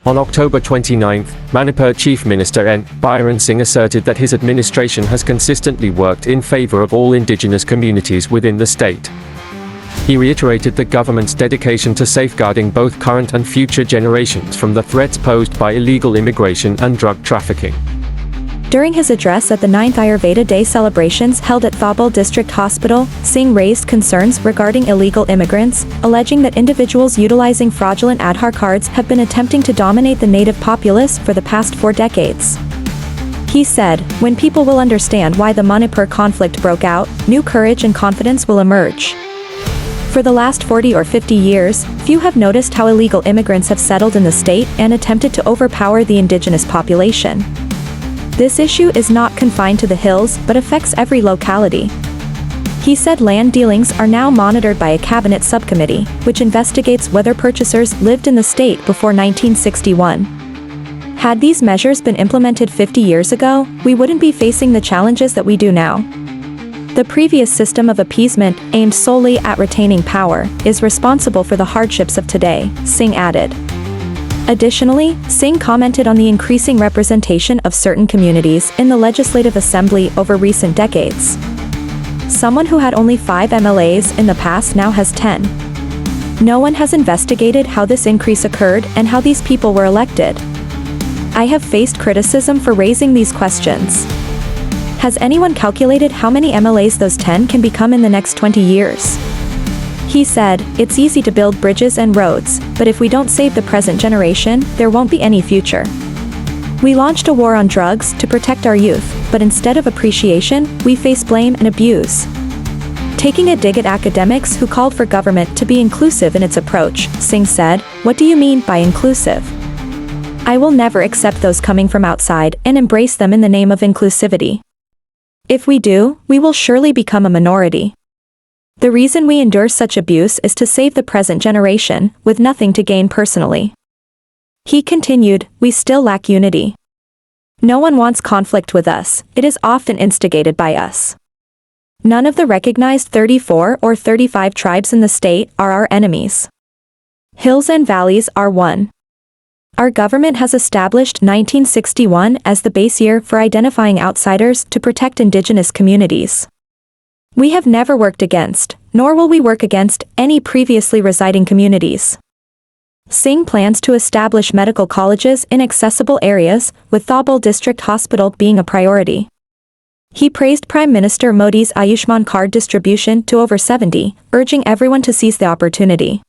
On October 29, Manipur Chief Minister Biren Singh asserted that his administration has consistently worked in favor of all indigenous communities within the state. He reiterated the government's dedication to safeguarding both current and future generations from the threats posed by illegal immigration and drug trafficking. During his address at the 9th Ayurveda Day celebrations held at Thobal District Hospital, Singh raised concerns regarding illegal immigrants, alleging that individuals utilizing fraudulent Aadhaar cards have been attempting to dominate the native populace for the past 4 decades. He said, "When people will understand why the Manipur conflict broke out, new courage and confidence will emerge." For the last 40 or 50 years, few have noticed how illegal immigrants have settled in the state and attempted to overpower the indigenous population. This issue is not confined to the hills but affects every locality. He said land dealings are now monitored by a cabinet subcommittee, which investigates whether purchasers lived in the state before 1961. Had these measures been implemented 50 years ago, we wouldn't be facing the challenges that we do now. The previous system of appeasement, aimed solely at retaining power, is responsible for the hardships of today, Singh added. Additionally, Singh commented on the increasing representation of certain communities in the Legislative Assembly over recent decades. Someone who had only 5 MLAs in the past now has 10. No one has investigated how this increase occurred and how these people were elected. I have faced criticism for raising these questions. Has anyone calculated how many MLAs those 10 can become in the next 20 years? He said, "It's easy to build bridges and roads, but if we don't save the present generation, there won't be any future. We launched a war on drugs to protect our youth, but instead of appreciation, we face blame and abuse." Taking a dig at academics who called for government to be inclusive in its approach, Singh said, "What do you mean by inclusive? I will never accept those coming from outside and embrace them in the name of inclusivity. If we do, we will surely become a minority. The reason we endure such abuse is to save the present generation, with nothing to gain personally." He continued, "We still lack unity. No one wants conflict with us, it is often instigated by us. None of the recognized 34 or 35 tribes in the state are our enemies. Hills and valleys are one. Our government has established 1961 as the base year for identifying outsiders to protect indigenous communities. We have never worked against, nor will we work against, any previously residing communities." Singh plans to establish medical colleges in accessible areas, with Thobal District Hospital being a priority. He praised Prime Minister Modi's Ayushman card distribution to over 70, urging everyone to seize the opportunity.